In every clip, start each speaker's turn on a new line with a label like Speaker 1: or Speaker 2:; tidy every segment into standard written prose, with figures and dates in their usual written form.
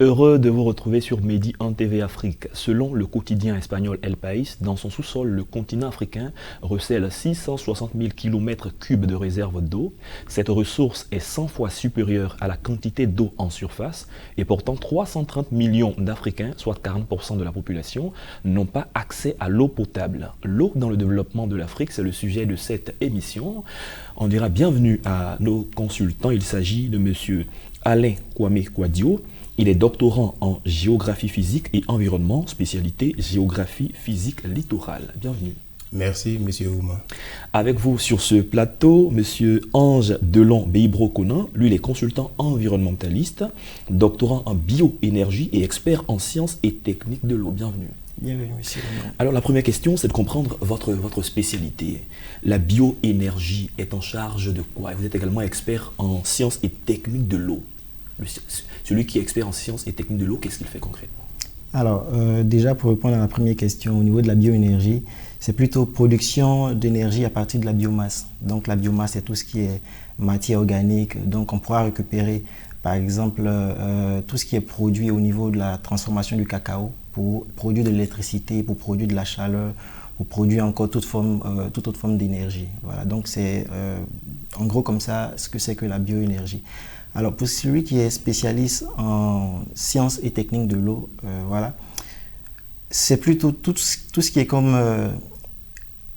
Speaker 1: Heureux de vous retrouver sur Medi 1 TV Afrique. Selon le quotidien espagnol El País, dans son sous-sol, le continent africain recèle 660 000 km3 de réserves d'eau. Cette ressource est 100 fois supérieure à la quantité d'eau en surface et pourtant 330 millions d'Africains, soit 40% de la population, n'ont pas accès à l'eau potable. L'eau dans le développement de l'Afrique, c'est le sujet de cette émission. On dira bienvenue à nos consultants. Il s'agit de monsieur Alain Kwame Kwadio. Il est doctorant en géographie physique et environnement, spécialité géographie physique littorale. Bienvenue.
Speaker 2: Merci, monsieur Ouma.
Speaker 1: Avec vous sur ce plateau, monsieur Ange Delon Beibro-Conan. Lui, il est consultant environnementaliste, doctorant en bioénergie et expert en sciences et techniques de l'eau. Bienvenue.
Speaker 3: Bienvenue, monsieur.
Speaker 1: Alors, la première question, c'est de comprendre votre spécialité. La bioénergie est en charge de quoi? Vous êtes également expert en sciences et techniques de l'eau. Celui qui est expert en sciences et techniques de l'eau, qu'est-ce qu'il fait concrètement?
Speaker 3: Alors, déjà, pour répondre à la première question, au niveau de la bioénergie, c'est plutôt production d'énergie à partir de la biomasse. Donc, la biomasse, c'est tout ce qui est matière organique. Donc, on pourra récupérer, par exemple, tout ce qui est produit au niveau de la transformation du cacao pour produire de l'électricité, pour produire de la chaleur, pour produire encore toute autre forme d'énergie. Voilà, donc c'est en gros comme ça ce que c'est que la bioénergie. Alors pour celui qui est spécialiste en sciences et techniques de l'eau, voilà, c'est plutôt tout ce qui est comme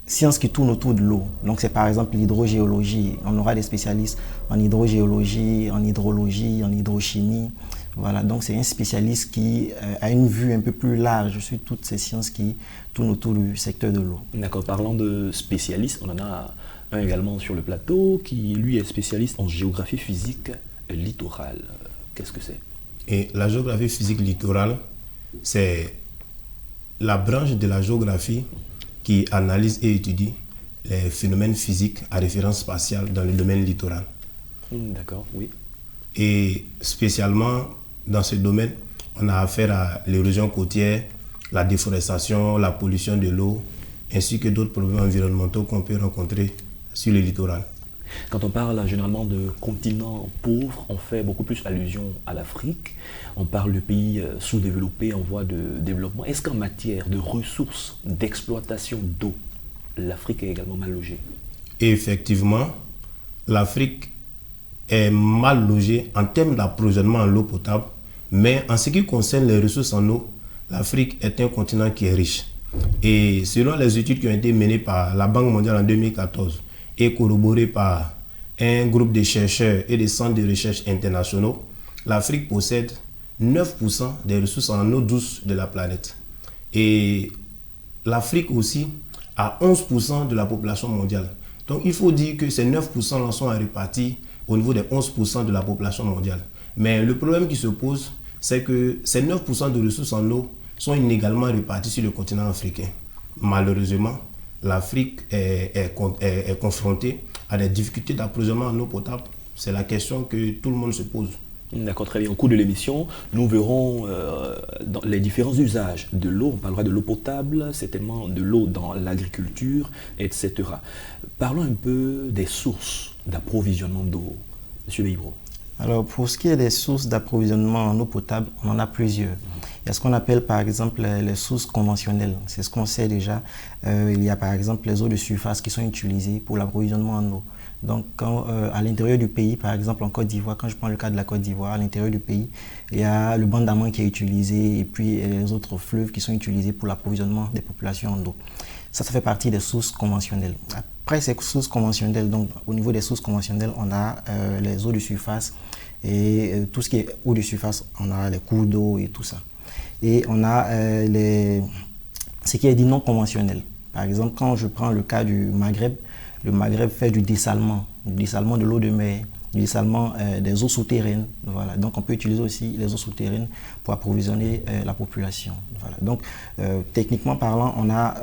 Speaker 3: sciences qui tournent autour de l'eau. Donc c'est par exemple l'hydrogéologie. On aura des spécialistes en hydrogéologie, en hydrologie, en hydrochimie. Voilà, donc c'est un spécialiste qui a une vue un peu plus large sur toutes ces sciences qui tournent autour du secteur de l'eau.
Speaker 1: D'accord, parlant de spécialistes, on en a un également sur le plateau qui lui est spécialiste en géographie physique littorale. Qu'est-ce que c'est?
Speaker 2: Et la géographie physique littorale, c'est la branche de la géographie qui analyse et étudie les phénomènes physiques à référence spatiale dans le domaine littoral.
Speaker 1: D'accord, oui.
Speaker 2: Et spécialement dans ce domaine, on a affaire à l'érosion côtière, la déforestation, la pollution de l'eau, ainsi que d'autres problèmes environnementaux qu'on peut rencontrer sur le littoral.
Speaker 1: Quand on parle généralement de continent pauvre, on fait beaucoup plus allusion à l'Afrique. On parle de pays sous-développés en voie de développement. Est-ce qu'en matière de ressources, d'exploitation d'eau, l'Afrique est également mal logée?
Speaker 2: Et effectivement, l'Afrique est mal logée en termes d'approvisionnement en eau potable, mais en ce qui concerne les ressources en eau, l'Afrique est un continent qui est riche. Et selon les études qui ont été menées par la Banque mondiale en 2014, et corroboré par un groupe de chercheurs et des centres de recherche internationaux, l'Afrique possède 9% des ressources en eau douce de la planète. Et l'Afrique aussi a 11% de la population mondiale. Donc il faut dire que ces 9% sont répartis au niveau des 11% de la population mondiale. Mais le problème qui se pose, c'est que ces 9% de ressources en eau sont inégalement répartis sur le continent africain. Malheureusement, l'Afrique est confrontée à des difficultés d'approvisionnement en eau potable. C'est la question que tout le monde se pose.
Speaker 1: D'accord, très bien. Au cours de l'émission, nous verrons dans les différents usages de l'eau. On parlera de l'eau potable, certainement de l'eau dans l'agriculture, etc. Parlons un peu des sources d'approvisionnement d'eau. Monsieur Beibro.
Speaker 3: Alors, pour ce qui est des sources d'approvisionnement en eau potable, on en a plusieurs. Il y a ce qu'on appelle par exemple les sources conventionnelles. C'est ce qu'on sait déjà. Il y a par exemple les eaux de surface qui sont utilisées pour l'approvisionnement en eau. Donc, à l'intérieur du pays, par exemple en Côte d'Ivoire, quand je prends le cas de la Côte d'Ivoire, à l'intérieur du pays, il y a le banc d'Amont qui est utilisé et puis les autres fleuves qui sont utilisés pour l'approvisionnement des populations en eau. Ça fait partie des sources conventionnelles. Après ces sources conventionnelles, donc au niveau des sources conventionnelles, on a les eaux de surface et tout ce qui est eau de surface, on a les cours d'eau et tout ça. Et on a ce qui est dit non conventionnel. Par exemple, quand je prends le cas du Maghreb, le Maghreb fait du dessalement de l'eau de mer, du dessalement des eaux souterraines. Voilà. Donc on peut utiliser aussi les eaux souterraines pour approvisionner la population. Voilà. Donc techniquement parlant, on a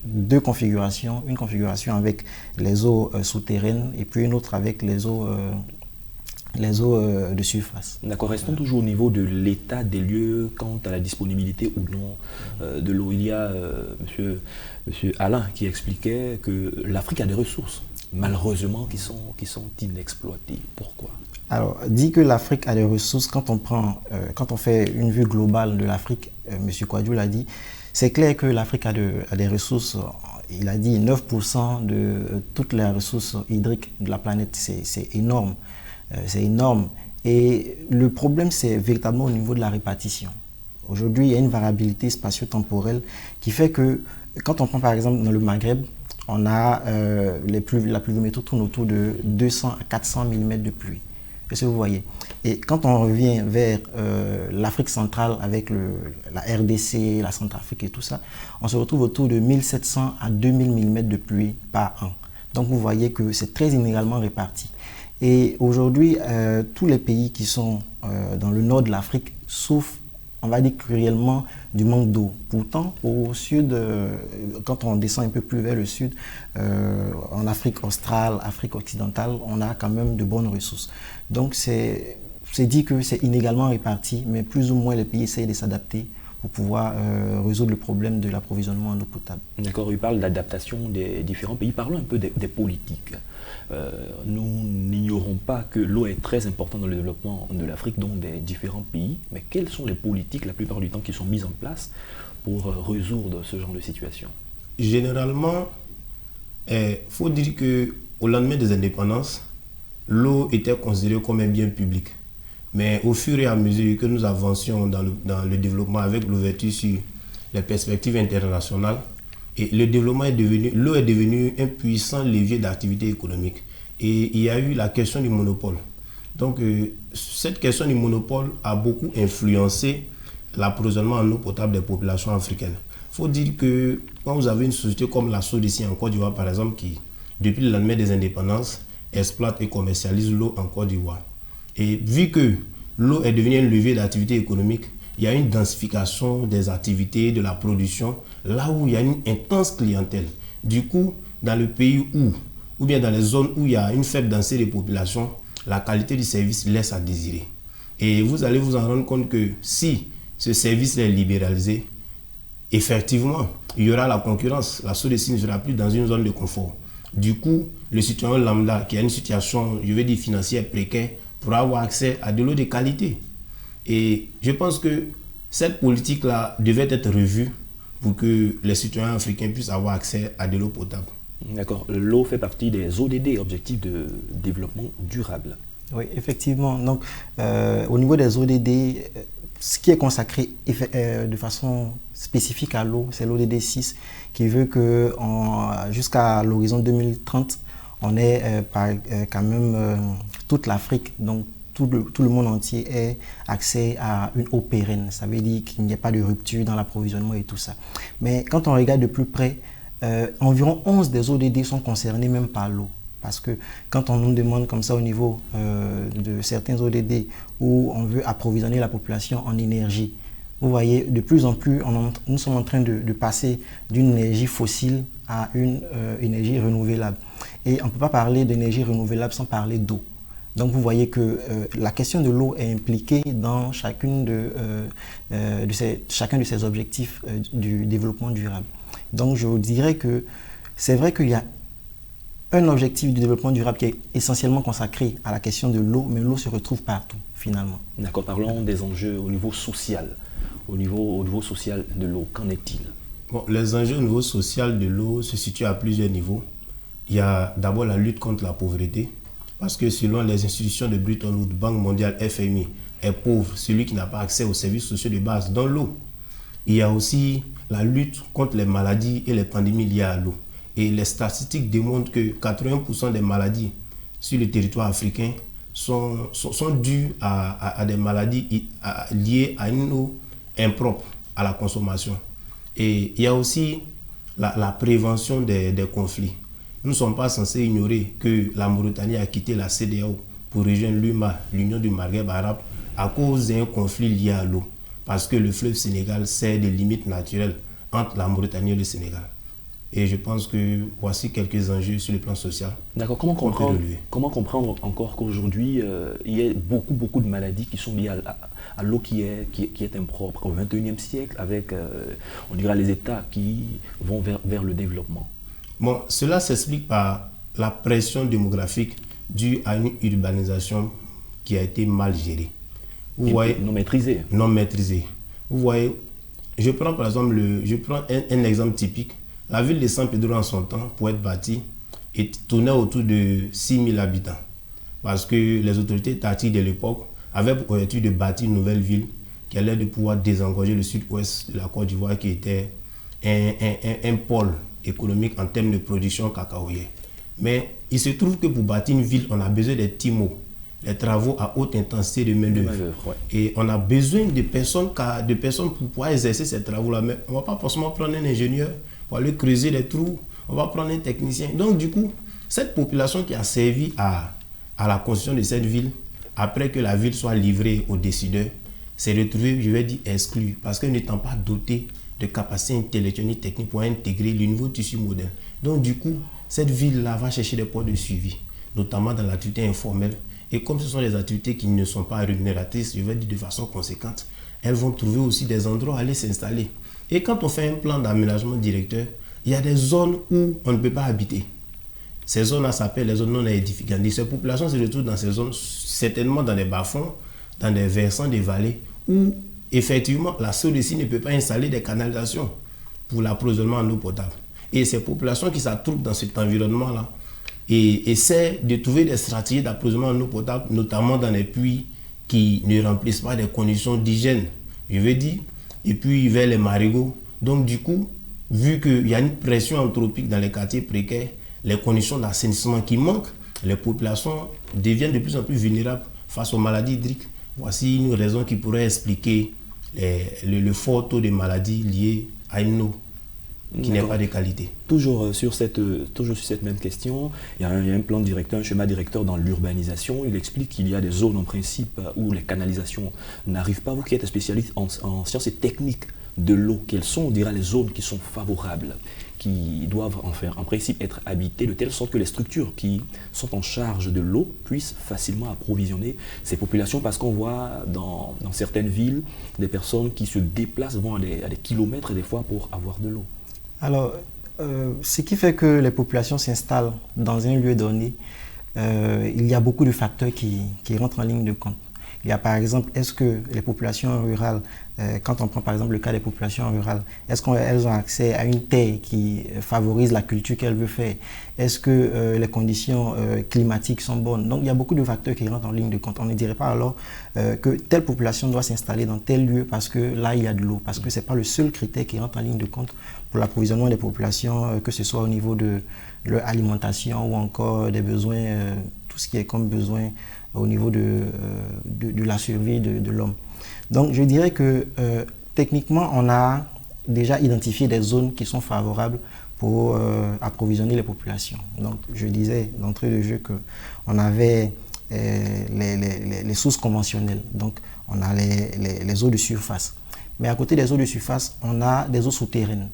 Speaker 3: deux configurations. Une configuration avec les eaux souterraines et puis une autre avec les eaux de surface.
Speaker 1: D'accord, restons toujours au niveau de l'état des lieux quant à la disponibilité ou non de l'eau. Il y a monsieur Alain qui expliquait que l'Afrique a des ressources, malheureusement, qui sont inexploitées. Pourquoi?
Speaker 3: Alors, dit que l'Afrique a des ressources, quand on fait une vue globale de l'Afrique, M. Kouadio l'a dit, c'est clair que l'Afrique a des ressources, il a dit 9% de toutes les ressources hydriques de la planète, c'est énorme. C'est énorme. Et le problème, c'est véritablement au niveau de la répartition. Aujourd'hui, il y a une variabilité spatio-temporelle qui fait que, quand on prend par exemple dans le Maghreb, on a la pluviométrie tourne autour de 200 à 400 mm de pluie. Est-ce que vous voyez? Et quand on revient vers l'Afrique centrale avec la RDC, la Centrafrique et tout ça, on se retrouve autour de 1700 à 2000 mm de pluie par an. Donc vous voyez que c'est très inégalement réparti. Et aujourd'hui, tous les pays qui sont dans le nord de l'Afrique souffrent, on va dire cruellement, du manque d'eau. Pourtant, au sud, quand on descend un peu plus vers le sud, en Afrique australe, Afrique occidentale, on a quand même de bonnes ressources. Donc c'est dit que c'est inégalement réparti, mais plus ou moins les pays essayent de s'adapter pour pouvoir résoudre le problème de l'approvisionnement en eau potable.
Speaker 1: D'accord, il parle d'adaptation des différents pays. Parlons un peu des politiques. Nous n'ignorons pas que l'eau est très importante dans le développement de l'Afrique, donc des différents pays. Mais quelles sont les politiques, la plupart du temps, qui sont mises en place pour résoudre ce genre de situation?
Speaker 2: Généralement, il faut dire qu'au lendemain des indépendances, l'eau était considérée comme un bien public. Mais au fur et à mesure que nous avancions dans le développement avec l'ouverture sur les perspectives internationales, et le développement l'eau est devenue un puissant levier d'activité économique. Et il y a eu la question du monopole. Donc, cette question du monopole a beaucoup influencé l'approvisionnement en eau potable des populations africaines. Il faut dire que quand vous avez une société comme la SODECI en Côte d'Ivoire, par exemple, qui, depuis le lendemain des indépendances, exploite et commercialise l'eau en Côte d'Ivoire. Et vu que l'eau est devenue un levier d'activité économique, il y a une densification des activités, de la production, là où il y a une intense clientèle. Du coup, dans le pays ou bien dans les zones où il y a une faible densité de population, la qualité du service laisse à désirer. Et vous allez vous en rendre compte que si ce service est libéralisé, effectivement, il y aura la concurrence. La SODECI ne sera plus dans une zone de confort. Du coup, le citoyen lambda qui a une situation, je vais dire, financière précaire, pourra avoir accès à de l'eau de qualité. Et je pense que cette politique-là devait être revue pour que les citoyens africains puissent avoir accès à de l'eau potable.
Speaker 1: D'accord. L'eau fait partie des ODD, Objectifs de développement durable.
Speaker 3: Oui, effectivement. Donc, au niveau des ODD, ce qui est consacré de façon spécifique à l'eau, c'est l'ODD 6 qui veut que jusqu'à l'horizon 2030, on ait quand même toute l'Afrique, donc tout le monde entier ait accès à une eau pérenne. Ça veut dire qu'il n'y ait pas de rupture dans l'approvisionnement et tout ça. Mais quand on regarde de plus près, environ 11 des ODD sont concernés même par l'eau. Parce que quand on nous demande comme ça au niveau de certains ODD où on veut approvisionner la population en énergie, vous voyez, de plus en plus, nous sommes en train de passer d'une énergie fossile à une énergie renouvelable. Et on ne peut pas parler d'énergie renouvelable sans parler d'eau. Donc vous voyez que la question de l'eau est impliquée dans chacun de ces objectifs du développement durable. Donc je vous dirais que c'est vrai qu'il y a un objectif du développement durable qui est essentiellement consacré à la question de l'eau, mais l'eau se retrouve partout finalement.
Speaker 1: D'accord, parlons des enjeux au niveau social. Au niveau social de l'eau, qu'en est-il?
Speaker 2: Bon, les enjeux au niveau social de l'eau se situent à plusieurs niveaux. Il y a d'abord la lutte contre la pauvreté, parce que selon les institutions de Bretton Woods, Banque mondiale, FMI, est pauvre celui qui n'a pas accès aux services sociaux de base, dont l'eau. Il y a aussi la lutte contre les maladies et les pandémies liées à l'eau. Et les statistiques démontrent que 80% des maladies sur le territoire africain sont dues à des maladies liées à une eau impropre à la consommation. Et il y a aussi la prévention des conflits. Nous ne sommes pas censés ignorer que la Mauritanie a quitté la CEDEAO pour rejoindre l'UMA, l'Union du Maghreb arabe, à cause d'un conflit lié à l'eau. Parce que le fleuve Sénégal sert de limite naturelle entre la Mauritanie et le Sénégal. Et je pense que voici quelques enjeux sur le plan social.
Speaker 1: D'accord, comment comprendre encore qu'aujourd'hui, il y a beaucoup de maladies qui sont liées à l'eau qui est impropre au XXIe siècle, avec, on dirait, les États qui vont vers le développement?
Speaker 2: Bon, cela s'explique par la pression démographique due à une urbanisation qui a été mal gérée. Vous
Speaker 1: Et
Speaker 2: voyez,
Speaker 1: non maîtrisé.
Speaker 2: non maîtrisée. Vous voyez, je prends par exemple un exemple typique. La ville de San Pedro en son temps, pour être bâtie, tournait autour de 6 000 habitants. Parce que les autorités étatiques de l'époque avaient pour objectif de bâtir une nouvelle ville qui allait de pouvoir désengorger le sud-ouest de la Côte d'Ivoire, qui était un pôle économique en termes de production cacaoyère. Mais il se trouve que pour bâtir une ville, on a besoin des TIMO, les travaux à haute intensité de main-d'œuvre.
Speaker 1: Ouais.
Speaker 2: Et on a besoin de personnes pour pouvoir exercer ces travaux-là. Mais on ne va pas forcément prendre un ingénieur pour aller creuser les trous. On va prendre un technicien. Donc, du coup, cette population qui a servi à la construction de cette ville, après que la ville soit livrée aux décideurs, s'est retrouvée, je vais dire, exclue. Parce qu'elle n'étant pas dotée de capacités intellectuelles et techniques pour intégrer le nouveau tissu moderne. Donc, du coup, cette ville-là va chercher des points de suivi, notamment dans l'activité informelle. Et comme ce sont des activités qui ne sont pas rémunératrices, je vais dire de façon conséquente, elles vont trouver aussi des endroits où aller s'installer. Et quand on fait un plan d'aménagement directeur, il y a des zones où on ne peut pas habiter. Ces zones-là s'appellent les zones non aedificantes. Ces populations se retrouvent dans ces zones, certainement dans des bas-fonds, dans des versants des vallées, où effectivement la SODECI ne peut pas installer des canalisations pour l'approvisionnement en eau potable. Et ces populations qui se trouvent dans cet environnement-là et essaient de trouver des stratégies d'approvisionnement en eau potable, notamment dans les puits qui ne remplissent pas des conditions d'hygiène, je veux dire, et puis vers les marigots. Donc du coup, vu qu'il y a une pression anthropique dans les quartiers précaires, les conditions d'assainissement qui manquent, les populations deviennent de plus en plus vulnérables face aux maladies hydriques. Voici une raison qui pourrait expliquer le fort taux de maladies liées à une eau qui n'est pas de qualité.
Speaker 1: Toujours sur cette même question, il y a un plan directeur, un schéma directeur dans l'urbanisation. Il explique qu'il y a des zones en principe où les canalisations n'arrivent pas. Vous qui êtes spécialiste en sciences et techniques de l'eau, quelles sont, on dira, les zones qui sont favorables, qui doivent en principe être habitées de telle sorte que les structures qui sont en charge de l'eau puissent facilement approvisionner ces populations, parce qu'on voit dans certaines villes des personnes qui se déplacent, vont à des kilomètres des fois pour avoir de l'eau.
Speaker 3: Alors, ce qui fait que les populations s'installent dans un lieu donné, il y a beaucoup de facteurs qui rentrent en ligne de compte. Il y a par exemple, est-ce que les populations rurales, quand on prend par exemple le cas des populations rurales, est-ce qu'elles ont accès à une terre qui favorise la culture qu'elles veulent faire? Est-ce que les conditions climatiques sont bonnes? Donc il y a beaucoup de facteurs qui rentrent en ligne de compte. On ne dirait pas alors que telle population doit s'installer dans tel lieu parce que là il y a de l'eau, parce que ce n'est pas le seul critère qui rentre en ligne de compte pour l'approvisionnement des populations, que ce soit au niveau de leur alimentation ou encore des besoins, tout ce qui est comme besoin au niveau de la survie de l'homme. Donc je dirais que techniquement, on a déjà identifié des zones qui sont favorables pour approvisionner les populations. Donc je disais d'entrée de jeu qu'on avait les sources conventionnelles, donc on a les eaux de surface. Mais à côté des eaux de surface, on a des eaux souterraines.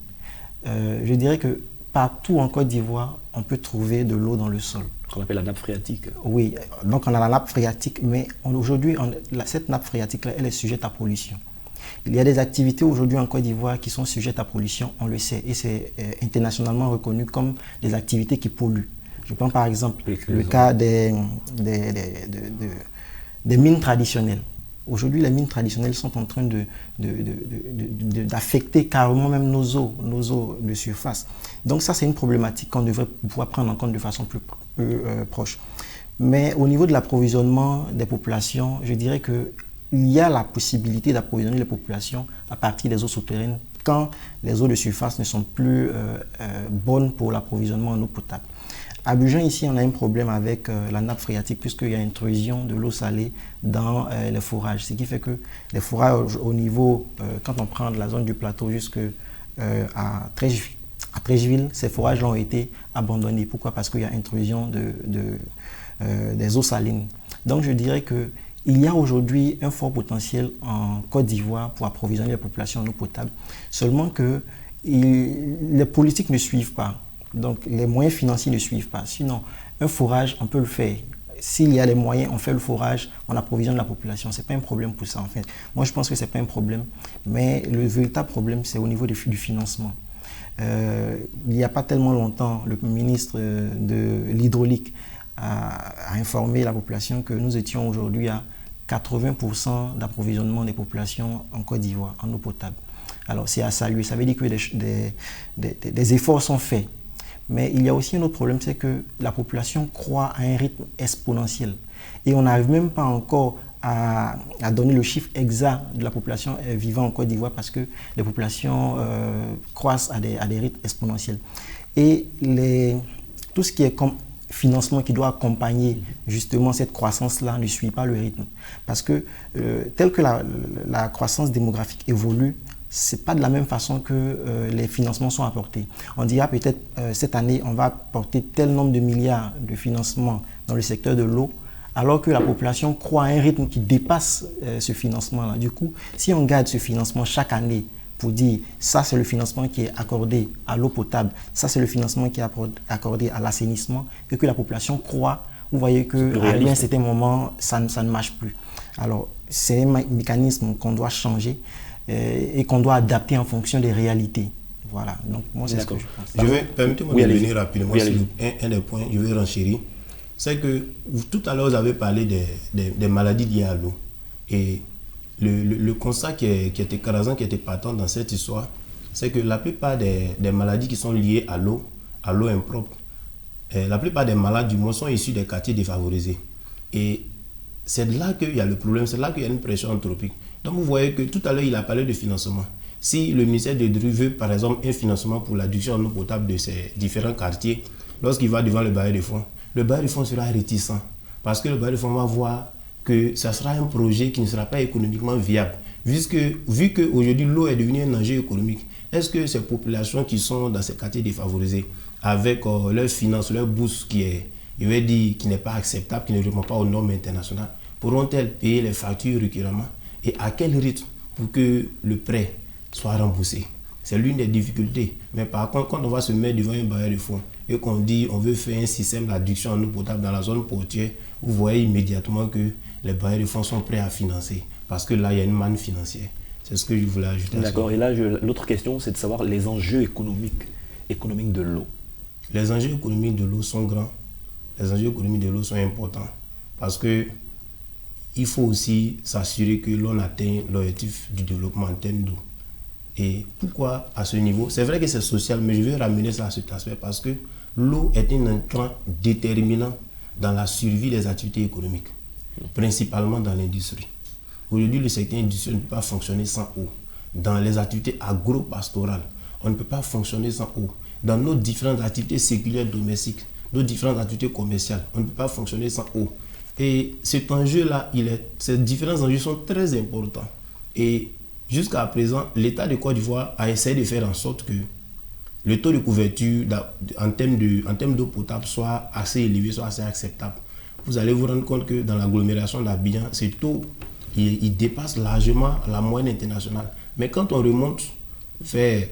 Speaker 3: Je dirais que partout en Côte d'Ivoire, on peut trouver de l'eau dans le sol.
Speaker 1: Qu'on appelle la nappe phréatique.
Speaker 3: Oui, donc on a la nappe phréatique, mais aujourd'hui, cette nappe phréatique-là, elle est sujette à pollution. Il y a des activités aujourd'hui en Côte d'Ivoire qui sont sujettes à pollution, on le sait, et c'est internationalement reconnu comme des activités qui polluent. Je prends par exemple le cas des mines traditionnelles. Aujourd'hui, les mines traditionnelles sont en train d'affecter carrément même nos eaux de surface. Donc ça, c'est une problématique qu'on devrait pouvoir prendre en compte de façon plus proche. Mais au niveau de l'approvisionnement des populations, je dirais qu'il y a la possibilité d'approvisionner les populations à partir des eaux souterraines quand les eaux de surface ne sont plus bonnes pour l'approvisionnement en eau potable. À Abidjan, ici, on a un problème avec la nappe phréatique puisqu'il y a intrusion de l'eau salée dans les forages. Ce qui fait que les forages au niveau, quand on prend de la zone du plateau jusqu'à Treichville, ces forages ont été abandonnés. Pourquoi? Parce qu'il y a intrusion des eaux salines. Donc je dirais qu'il y a aujourd'hui un fort potentiel en Côte d'Ivoire pour approvisionner les populations en eau potable. Seulement que les politiques ne suivent pas. Donc les moyens financiers ne suivent pas. Sinon, un forage, on peut le faire. S'il y a les moyens, on fait le forage, on approvisionne la population. Ce n'est pas un problème pour ça, en fait. Moi, je pense que ce n'est pas un problème. Mais le véritable problème, c'est au niveau du financement. Il n'y a pas tellement longtemps, le ministre de l'hydraulique a informé la population que nous étions aujourd'hui à 80% d'approvisionnement des populations en Côte d'Ivoire en eau potable. Alors c'est à saluer, ça veut dire que des efforts sont faits. Mais il y a aussi un autre problème, c'est que la population croît à un rythme exponentiel. Et on n'arrive même pas encore à donner le chiffre exact de la population vivant en Côte d'Ivoire parce que les populations croissent à des rythmes exponentiels. Et tout ce qui est comme financement qui doit accompagner justement cette croissance-là ne suit pas le rythme. Parce que tel que la croissance démographique évolue, ce n'est pas de la même façon que les financements sont apportés. On dira peut-être cette année, on va apporter tel nombre de milliards de financements dans le secteur de l'eau, alors que la population croît à un rythme qui dépasse ce financement-là. Du coup, si on garde ce financement chaque année pour dire ça c'est le financement qui est accordé à l'eau potable, ça c'est le financement qui est accordé à l'assainissement, et que la population croît, vous voyez qu'à un certain moment, ça ne marche plus. Alors, c'est un mécanisme qu'on doit changer et qu'on doit adapter en fonction des réalités. Voilà, donc moi c'est ce que je pense.
Speaker 2: Permettez-moi de revenir rapidement sur un des points, je vais renchérir. C'est que tout à l'heure vous avez parlé des maladies liées à l'eau. Et le constat qui était écrasant, qui était patent dans cette histoire, c'est que la plupart des maladies qui sont liées à l'eau impropre, la plupart des malades du monde sont issus des quartiers défavorisés. Et c'est là qu'il y a le problème, c'est là qu'il y a une pression anthropique. Donc vous voyez que tout à l'heure il a parlé de financement. Si le ministère de l'Hydraulique veut par exemple un financement pour l'adduction en eau potable de ces différents quartiers, lorsqu'il va devant le bailleur de fonds, le bailleur de fonds sera réticent parce que le bailleur de fonds va voir que ça sera un projet qui ne sera pas économiquement viable. Vu qu'aujourd'hui l'eau est devenue un enjeu économique, est-ce que ces populations qui sont dans ces quartiers défavorisés, avec leurs finances, leur bourse qui n'est pas acceptable, qui ne répond pas aux normes internationales, pourront-elles payer les factures récurremment et à quel rythme pour que le prêt soit remboursé? C'est l'une des difficultés. Mais par contre, quand on va se mettre devant un bailleur de fonds et qu'on dit on veut faire un système d'adduction en eau potable dans la zone portuaire, vous voyez immédiatement que les bailleurs de fonds sont prêts à financer parce que là, il y a une manne financière. C'est ce que je voulais ajouter.
Speaker 1: D'accord. Et là, l'autre question, c'est de savoir les enjeux économiques de l'eau.
Speaker 2: Les enjeux économiques de l'eau sont grands. Les enjeux économiques de l'eau sont importants parce que il faut aussi s'assurer que l'on atteint l'objectif du développement en termes d'eau. Et pourquoi à ce niveau? C'est vrai que c'est social, mais je vais ramener ça à cet aspect parce que l'eau est un intrant déterminant dans la survie des activités économiques, principalement dans l'industrie. Aujourd'hui, le secteur industriel ne peut pas fonctionner sans eau. Dans les activités agro-pastorales, on ne peut pas fonctionner sans eau. Dans nos différentes activités séculaires domestiques, nos différentes activités commerciales, on ne peut pas fonctionner sans eau. Et cet enjeu-là, ces différents enjeux sont très importants. Et jusqu'à présent, l'État de Côte d'Ivoire a essayé de faire en sorte que le taux de couverture en termes d'eau potable soit assez élevé, soit assez acceptable. Vous allez vous rendre compte que dans l'agglomération d'Abidjan, ce taux il dépasse largement la moyenne internationale. Mais quand on remonte vers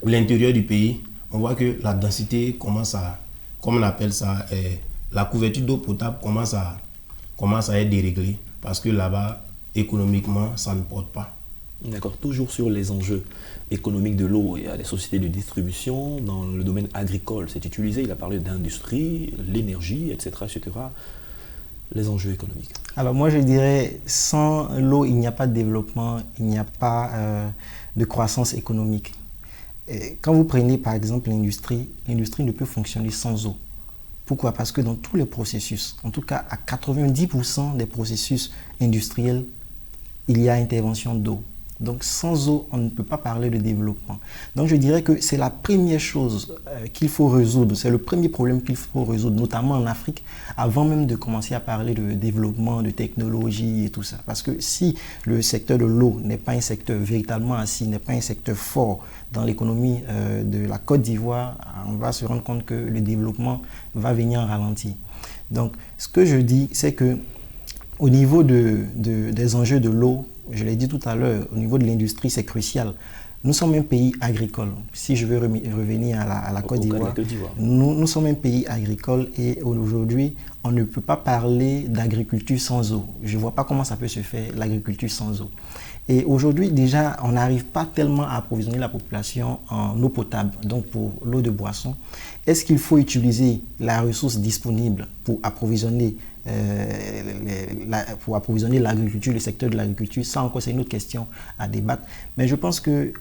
Speaker 2: l'intérieur du pays, on voit que la densité commence à, comme on appelle ça, la couverture d'eau potable commence à être déréglée parce que là-bas, économiquement, ça ne porte pas.
Speaker 1: D'accord, toujours sur les enjeux économiques de l'eau, il y a les sociétés de distribution, dans le domaine agricole, c'est utilisé, il a parlé d'industrie, l'énergie, etc., etc. Les enjeux économiques.
Speaker 3: Alors moi je dirais, sans l'eau, il n'y a pas de développement, il n'y a pas de croissance économique. Et quand vous prenez par exemple l'industrie ne peut fonctionner sans eau. Pourquoi? Parce que dans tous les processus, en tout cas à 90% des processus industriels, il y a intervention d'eau. Donc sans eau, on ne peut pas parler de développement. Donc je dirais que c'est la première chose qu'il faut résoudre, c'est le premier problème qu'il faut résoudre, notamment en Afrique, avant même de commencer à parler de développement, de technologie et tout ça. Parce que si le secteur de l'eau n'est pas un secteur véritablement assis, n'est pas un secteur fort dans l'économie de la Côte d'Ivoire, on va se rendre compte que le développement va venir en ralenti. Donc ce que je dis, c'est que au niveau des enjeux de l'eau, je l'ai dit tout à l'heure, au niveau de l'industrie, c'est crucial. Nous sommes un pays agricole. Si je veux revenir à la Côte d'Ivoire, nous sommes un pays agricole et aujourd'hui, on ne peut pas parler d'agriculture sans eau. Je ne vois pas comment ça peut se faire, l'agriculture sans eau. Et aujourd'hui, déjà, on n'arrive pas tellement à approvisionner la population en eau potable, donc pour l'eau de boisson. Est-ce qu'il faut utiliser la ressource disponible pour approvisionner l'agriculture, le secteur de l'agriculture? Ça encore, c'est une autre question à débattre. Mais je pense que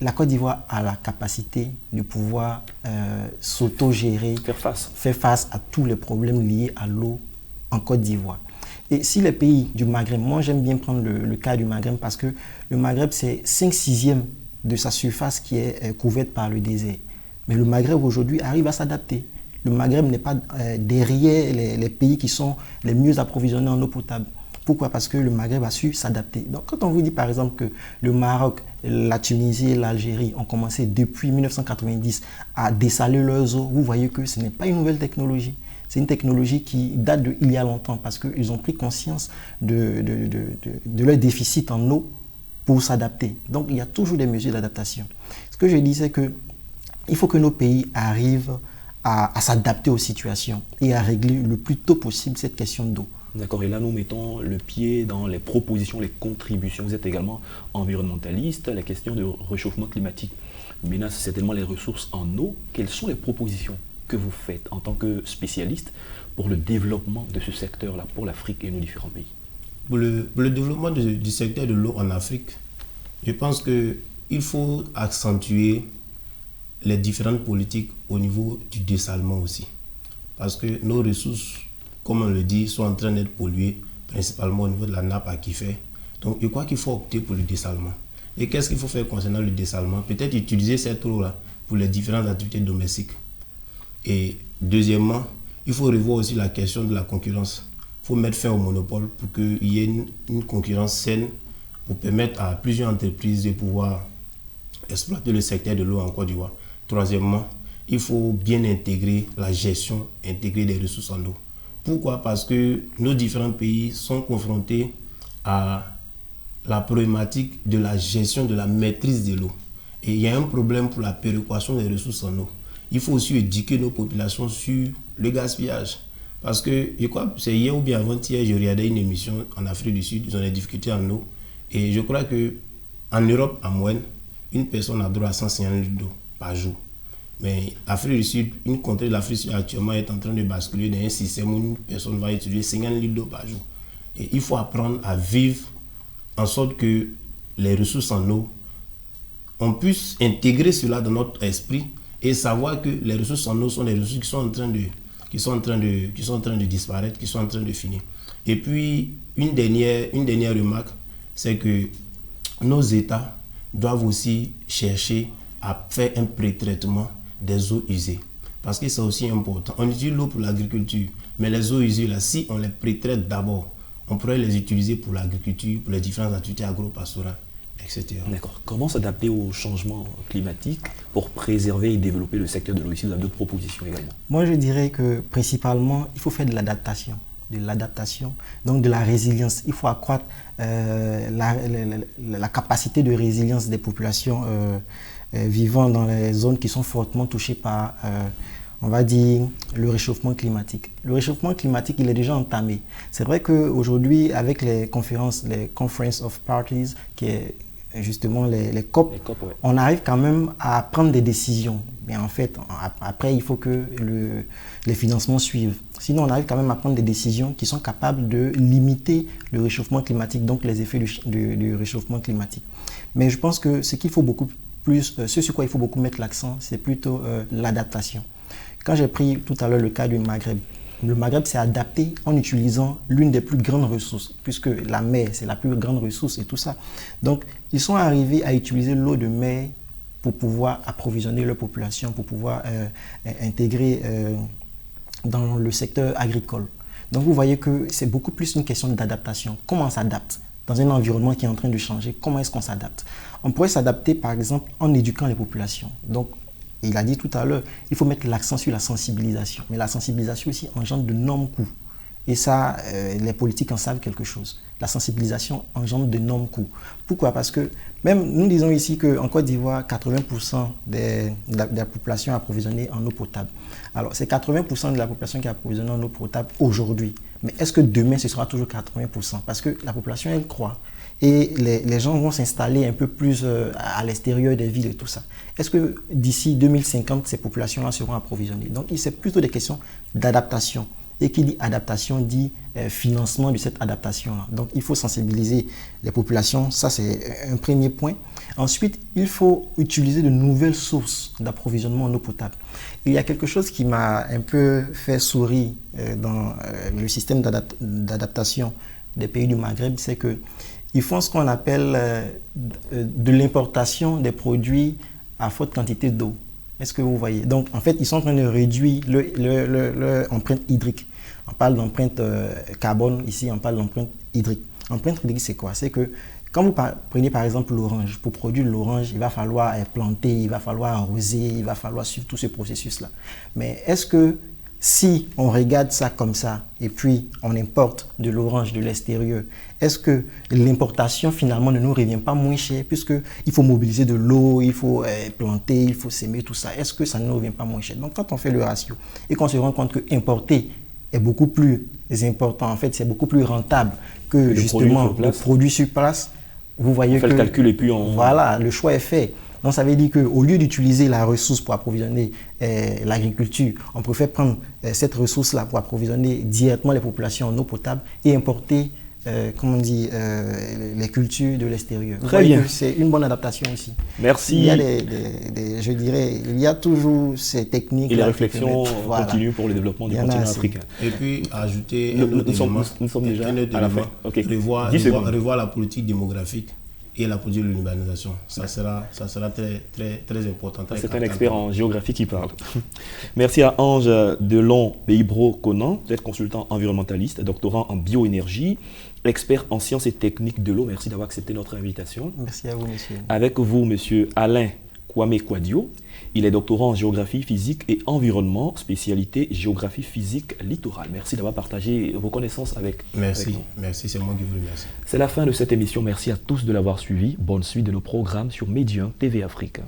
Speaker 3: la Côte d'Ivoire a la capacité de pouvoir s'auto-gérer, faire face à tous les problèmes liés à l'eau en Côte d'Ivoire. Et si les pays du Maghreb, moi j'aime bien prendre le cas du Maghreb parce que le Maghreb c'est 5/6 de sa surface qui est couverte par le désert. Mais le Maghreb aujourd'hui arrive à s'adapter. Le Maghreb n'est pas derrière les pays qui sont les mieux approvisionnés en eau potable. Pourquoi? Parce que le Maghreb a su s'adapter. Donc quand on vous dit par exemple que le Maroc, la Tunisie et l'Algérie ont commencé depuis 1990 à dessaler leurs eaux, vous voyez que ce n'est pas une nouvelle technologie. C'est une technologie qui date d'il y a longtemps parce qu'ils ont pris conscience de leur déficit en eau pour s'adapter. Donc il y a toujours des mesures d'adaptation. Ce que je dis, c'est qu'il faut que nos pays arrivent à s'adapter aux situations et à régler le plus tôt possible cette question d'eau.
Speaker 1: D'accord, et là nous mettons le pied dans les propositions, les contributions. Vous êtes également environnementaliste, la question du réchauffement climatique menace certainement les ressources en eau. Quelles sont les propositions que vous faites en tant que spécialiste pour le développement de ce secteur-là, pour l'Afrique et nos différents pays?
Speaker 2: Pour le développement du secteur de l'eau en Afrique, je pense qu'il faut accentuer les différentes politiques au niveau du dessalement aussi. Parce que nos ressources, comme on le dit, sont en train d'être polluées, principalement au niveau de la nappe aquifère. Donc je crois qu'il faut opter pour le dessalement. Et qu'est-ce qu'il faut faire concernant le dessalement? Peut-être utiliser cette eau-là pour les différentes activités domestiques. Et deuxièmement, il faut revoir aussi la question de la concurrence. Il faut mettre fin au monopole pour qu'il y ait une concurrence saine pour permettre à plusieurs entreprises de pouvoir exploiter le secteur de l'eau en Côte d'Ivoire. Troisièmement, il faut bien intégrer la gestion intégrée des ressources en eau. Pourquoi? Parce que nos différents pays sont confrontés à la problématique de la gestion, de la maîtrise de l'eau. Et il y a un problème pour la péréquation des ressources en eau. Il faut aussi éduquer nos populations sur le gaspillage. Parce que, je crois que c'est hier ou bien avant-hier, je regardais une émission en Afrique du Sud, ils ont des difficultés en eau. Et je crois qu'en Europe, en moyenne, une personne a droit à 150 litres d'eau par jour. Mais l'Afrique du Sud, une contrée de l'Afrique du Sud actuellement est en train de basculer dans un système où une personne va utiliser 50 litres d'eau par jour. Et il faut apprendre à vivre en sorte que les ressources en eau, on puisse intégrer cela dans notre esprit et savoir que les ressources en eau sont des ressources qui sont en train de disparaître, qui sont en train de finir. Et puis, une dernière remarque, c'est que nos États doivent aussi chercher à faire un pré-traitement des eaux usées. Parce que c'est aussi important. On utilise l'eau pour l'agriculture, mais les eaux usées, là, si on les pré-traite d'abord, on pourrait les utiliser pour l'agriculture, pour les différentes activités agro-pastorales, etc.
Speaker 1: D'accord. Comment s'adapter au changement climatique pour préserver et développer le secteur de l'eau? Ici, vous avez d'autres propositions également.
Speaker 3: Moi, je dirais que principalement, il faut faire de l'adaptation. Donc de la résilience. Il faut accroître la capacité de résilience des populations vivant dans les zones qui sont fortement touchées par, on va dire, le réchauffement climatique. Le réchauffement climatique, il est déjà entamé. C'est vrai qu'aujourd'hui, avec les conférences, les Conference of Parties, qui est justement les COP, ouais, on arrive quand même à prendre des décisions. Mais en fait, après, il faut que les financements suivent. Sinon, on arrive quand même à prendre des décisions qui sont capables de limiter le réchauffement climatique, donc les effets du réchauffement climatique. Mais je pense que ce qu'il faut beaucoup plus, ce sur quoi il faut beaucoup mettre l'accent, c'est plutôt l'adaptation. Quand j'ai pris tout à l'heure le cas du Maghreb, le Maghreb s'est adapté en utilisant l'une des plus grandes ressources, puisque la mer, c'est la plus grande ressource et tout ça. Donc, ils sont arrivés à utiliser l'eau de mer pour pouvoir approvisionner leur population, pour pouvoir intégrer dans le secteur agricole. Donc, vous voyez que c'est beaucoup plus une question d'adaptation. Comment on s'adapte dans un environnement qui est en train de changer? Comment est-ce qu'on s'adapte? On pourrait s'adapter, par exemple, en éduquant les populations. Donc, il a dit tout à l'heure, il faut mettre l'accent sur la sensibilisation. Mais la sensibilisation aussi engendre d'énormes coûts. Et ça, les politiques en savent quelque chose. La sensibilisation engendre d'énormes coûts. Pourquoi? Parce que même nous disons ici qu'en Côte d'Ivoire, 80% de la population est approvisionnée en eau potable. Alors, c'est 80% de la population qui est approvisionnée en eau potable aujourd'hui. Mais est-ce que demain, ce sera toujours 80%? Parce que la population, elle croît. et les gens vont s'installer un peu plus à l'extérieur des villes et tout ça. Est-ce que d'ici 2050, ces populations-là seront approvisionnées? Donc, c'est plutôt des questions d'adaptation. Et qui dit adaptation dit financement de cette adaptation-là. Donc, il faut sensibiliser les populations. Ça, c'est un premier point. Ensuite, il faut utiliser de nouvelles sources d'approvisionnement en eau potable. Il y a quelque chose qui m'a un peu fait sourire dans le système d'adaptation des pays du Maghreb, c'est qu'ils font ce qu'on appelle de l'importation des produits à forte quantité d'eau. Est-ce que vous voyez? Donc, en fait, ils sont en train de réduire leur empreinte hydrique. On parle d'empreinte carbone, ici, on parle d'empreinte hydrique. Empreinte hydrique, c'est quoi? C'est que quand vous prenez par exemple l'orange, pour produire l'orange, il va falloir planter, il va falloir arroser, il va falloir suivre tout ce processus-là. Mais est-ce que si on regarde ça comme ça et puis on importe de l'orange de l'extérieur, est-ce que l'importation finalement ne nous revient pas moins cher puisqu'il faut mobiliser de l'eau, il faut planter, il faut s'aimer, tout ça. Est-ce que ça ne nous revient pas moins cher? Donc quand on fait le ratio et qu'on se rend compte que importer est beaucoup plus important, en fait c'est beaucoup plus rentable que justement le produit sur place, vous voyez que
Speaker 1: le calcul et puis
Speaker 3: voilà, le choix est fait. Donc ça veut dire qu'au lieu d'utiliser la ressource pour approvisionner l'agriculture, on préfère prendre cette ressource-là pour approvisionner directement les populations en eau potable et importer les cultures de l'extérieur.
Speaker 1: Très bien.
Speaker 3: C'est une bonne adaptation aussi.
Speaker 1: Merci.
Speaker 3: Il y a je dirais, il y a toujours ces techniques.
Speaker 1: Et les réflexions continuent pour le développement du continent africain.
Speaker 2: Et puis ajouter
Speaker 1: nous sommes déjà à la fin. Okay.
Speaker 2: Revoir la politique démographique et la politique de l'urbanisation. Ça sera très, très, très important.
Speaker 1: C'est un expert en géographie qui parle. Merci à Ange Delon-Beibro-Conan, vous êtes consultant environnementaliste, doctorant en bioénergie, expert en sciences et techniques de l'eau. Merci d'avoir accepté notre invitation.
Speaker 3: Merci à vous, monsieur.
Speaker 1: Avec vous, monsieur Alain Kwame Kwadio. Il est doctorant en géographie physique et environnement, spécialité géographie physique littorale. Merci d'avoir partagé vos connaissances avec nous.
Speaker 2: Merci, c'est moi qui vous remercie.
Speaker 1: C'est la fin de cette émission. Merci à tous de l'avoir suivi. Bonne suite de nos programmes sur Média TV Afrique.